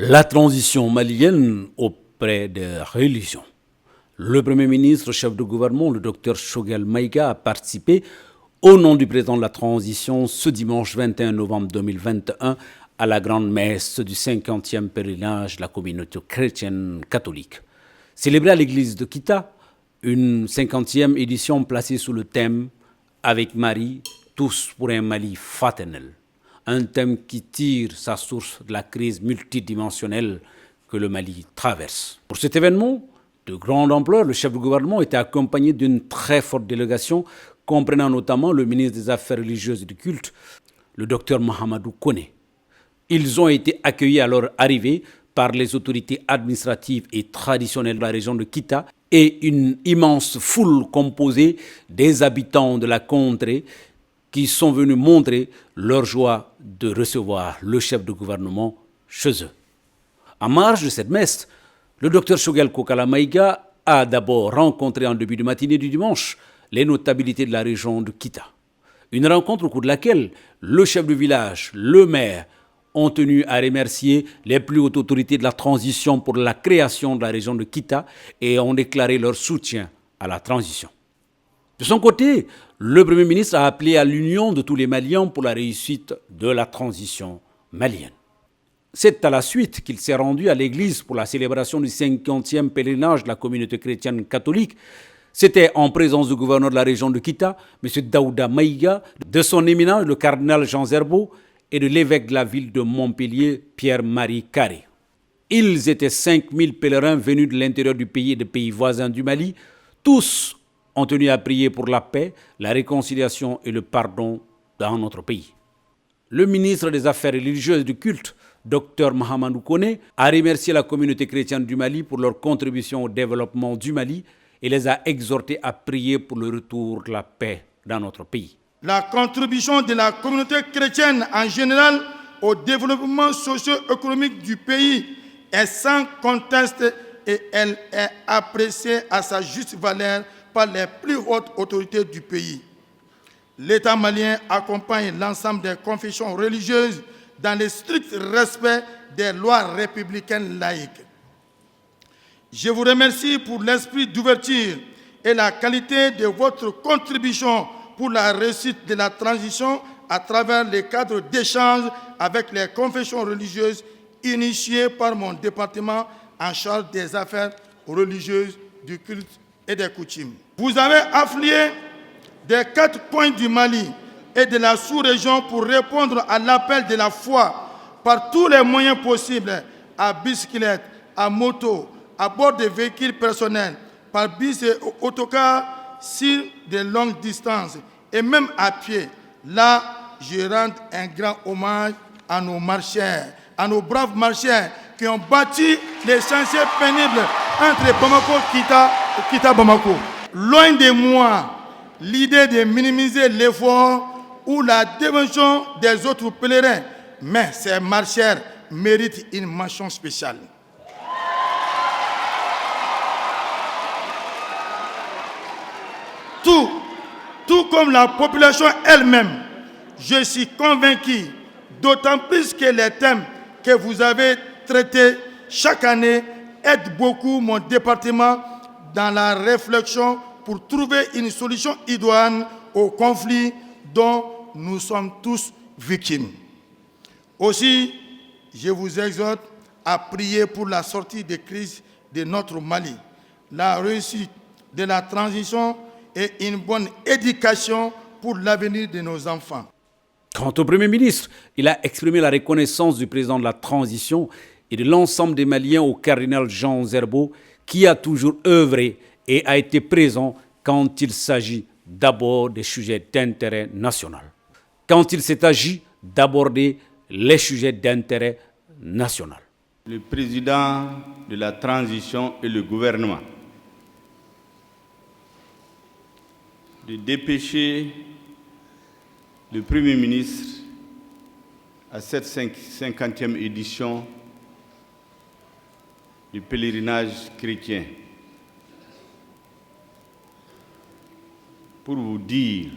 La transition malienne auprès des religions. Le Premier ministre, chef de gouvernement, le Dr Choguel Maïga, a participé au nom du président de la transition ce dimanche 21 novembre 2021 à la grande messe du 50e pèlerinage de la communauté chrétienne catholique. Célébrée à l'église de Kita, une 50e édition placée sous le thème « Avec Marie, tous pour un Mali fraternel ». Un thème qui tire sa source de la crise multidimensionnelle que le Mali traverse. Pour cet événement de grande ampleur, le chef du gouvernement était accompagné d'une très forte délégation comprenant notamment le ministre des Affaires religieuses et du culte, le docteur Mahamadou Koné. Ils ont été accueillis à leur arrivée par les autorités administratives et traditionnelles de la région de Kita et une immense foule composée des habitants de la contrée qui sont venus montrer leur joie de recevoir le chef de gouvernement chez eux. En marge de cette messe, le docteur Choguel Kokala Maïga a d'abord rencontré en début de matinée du dimanche les notabilités de la région de Kita. Une rencontre au cours de laquelle le chef de village, le maire, ont tenu à remercier les plus hautes autorités de la transition pour la création de la région de Kita et ont déclaré leur soutien à la transition. De son côté, le Premier ministre a appelé à l'union de tous les Maliens pour la réussite de la transition malienne. C'est à la suite qu'il s'est rendu à l'église pour la célébration du 50e pèlerinage de la communauté chrétienne catholique. C'était en présence du gouverneur de la région de Kita, M. Daouda Maïga, de son éminence le cardinal Jean Zerbo et de l'évêque de la ville de Montpellier, Pierre-Marie Carré. Ils étaient 5000 pèlerins venus de l'intérieur du pays et des pays voisins du Mali, tous ont tenu à prier pour la paix, la réconciliation et le pardon dans notre pays. Le ministre des Affaires religieuses et du culte, Dr Mahamadou Koné, a remercié la communauté chrétienne du Mali pour leur contribution au développement du Mali et les a exhortés à prier pour le retour de la paix dans notre pays. La contribution de la communauté chrétienne en général au développement socio-économique du pays est sans conteste et elle est appréciée à sa juste valeur par les plus hautes autorités du pays. L'État malien accompagne l'ensemble des confessions religieuses dans le strict respect des lois républicaines laïques. Je vous remercie pour l'esprit d'ouverture et la qualité de votre contribution pour la réussite de la transition à travers les cadres d'échange avec les confessions religieuses initiés par mon département en charge des affaires religieuses, du culte et des coutumes. Vous avez affilié des 4 coins du Mali et de la sous-région pour répondre à l'appel de la foi par tous les moyens possibles, à bicyclette, à moto, à bord de véhicules personnels, par bus et autocar sur de longues distances et même à pied. Là, je rends un grand hommage à nos marcheurs, à nos braves marcheurs qui ont bâti les chantiers pénibles entre Bamako et Kita-Bamako. Loin de moi l'idée de minimiser l'effort ou la dévention des autres pèlerins, mais ces marcheurs méritent une mention spéciale. Tout comme la population elle-même, je suis convaincu, d'autant plus que les thèmes que vous avez traités chaque année aident beaucoup mon département dans la réflexion pour trouver une solution idoine au conflit dont nous sommes tous victimes. Aussi, je vous exhorte à prier pour la sortie de crise de notre Mali, la réussite de la transition et une bonne éducation pour l'avenir de nos enfants. Quant au Premier ministre, il a exprimé la reconnaissance du président de la transition et de l'ensemble des Maliens au cardinal Jean Zerbo, qui a toujours œuvré et a été présent quand il s'agit d'abord des sujets d'intérêt national. Quand il s'est agi d'aborder les sujets d'intérêt national. Le président de la transition et le gouvernement de dépêcher le Premier ministre à cette 50e édition du pèlerinage chrétien pour vous dire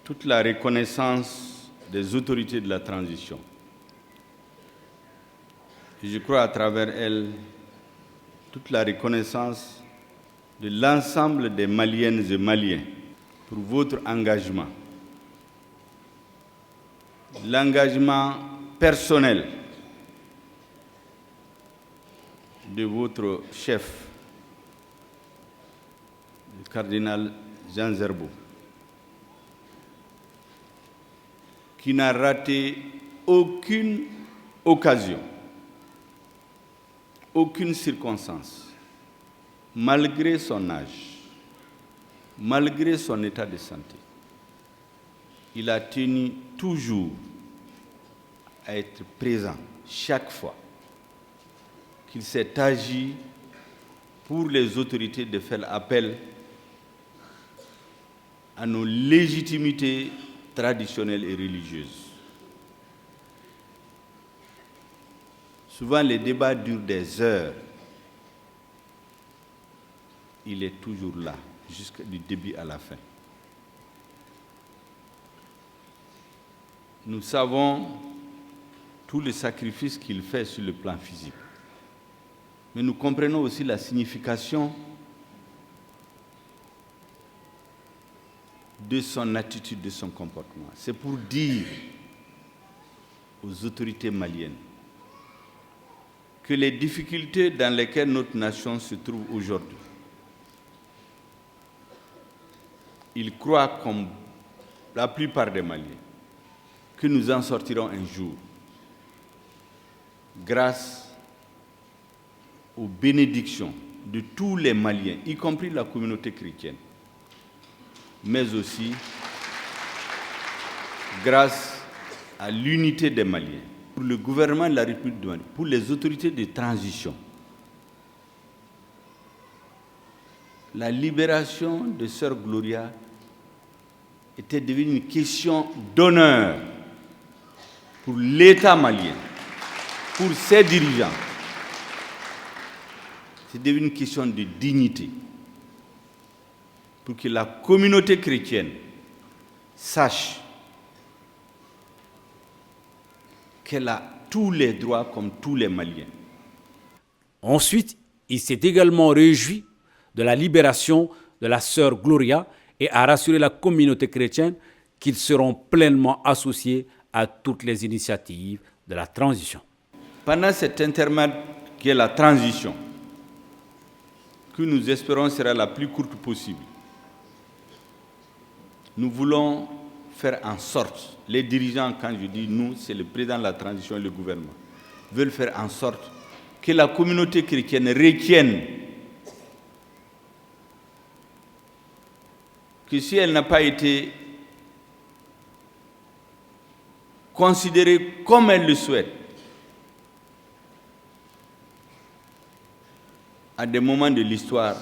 toute la reconnaissance des autorités de la transition Je crois à travers elle toute la reconnaissance de l'ensemble des Maliennes et Maliens pour votre engagement. L'engagement personnel de votre chef, le cardinal Jean Zerbo, qui n'a raté aucune occasion, aucune circonstance, malgré son âge, malgré son état de santé. Il a tenu toujours à être présent chaque fois qu'il s'est agi pour les autorités de faire appel à nos légitimités traditionnelles et religieuses. Souvent, les débats durent des heures. Il est toujours là, jusqu'au début à la fin. Nous savons tous les sacrifices qu'il fait sur le plan physique. Mais nous comprenons aussi la signification de son attitude, de son comportement. C'est pour dire aux autorités maliennes que les difficultés dans lesquelles notre nation se trouve aujourd'hui, il croit, comme la plupart des Maliens, que nous en sortirons un jour grâce aux bénédictions de tous les Maliens, y compris la communauté chrétienne, mais aussi grâce à l'unité des Maliens. Pour le gouvernement de la République du Mali, pour les autorités de transition, la libération de Sœur Gloria était devenue une question d'honneur pour l'État malien, pour ses dirigeants. C'est devenu une question de dignité, pour que la communauté chrétienne sache qu'elle a tous les droits comme tous les Maliens. Ensuite, il s'est également réjoui de la libération de la sœur Gloria et a rassuré la communauté chrétienne qu'ils seront pleinement associés à toutes les initiatives de la transition. Pendant cet intermède qui est la transition, que nous espérons sera la plus courte possible, nous voulons faire en sorte, les dirigeants, quand je dis nous, c'est le président de la transition et le gouvernement, veulent faire en sorte que la communauté chrétienne retienne que si elle n'a pas été considérée comme elle le souhaite, à des moments de l'histoire,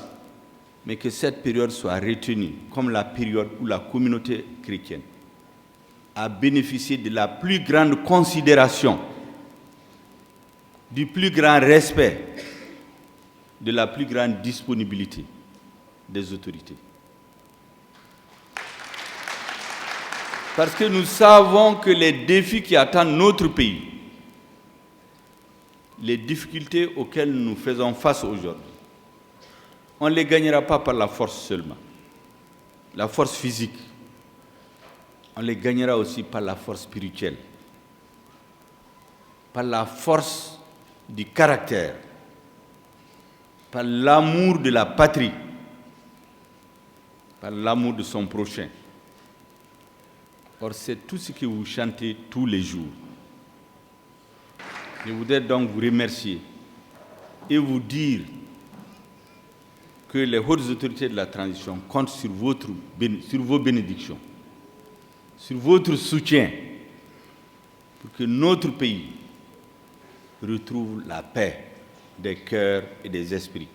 mais que cette période soit retenue comme la période où la communauté chrétienne a bénéficié de la plus grande considération, du plus grand respect, de la plus grande disponibilité des autorités. Parce que nous savons que les défis qui attendent notre pays, les difficultés auxquelles nous faisons face aujourd'hui, on ne les gagnera pas par la force seulement, la force physique. On les gagnera aussi par la force spirituelle, par la force du caractère, par l'amour de la patrie, par l'amour de son prochain. Or, c'est tout ce que vous chantez tous les jours. Je voudrais donc vous remercier et vous dire que les hautes autorités de la transition comptent sur vos bénédictions, sur votre soutien pour que notre pays retrouve la paix des cœurs et des esprits.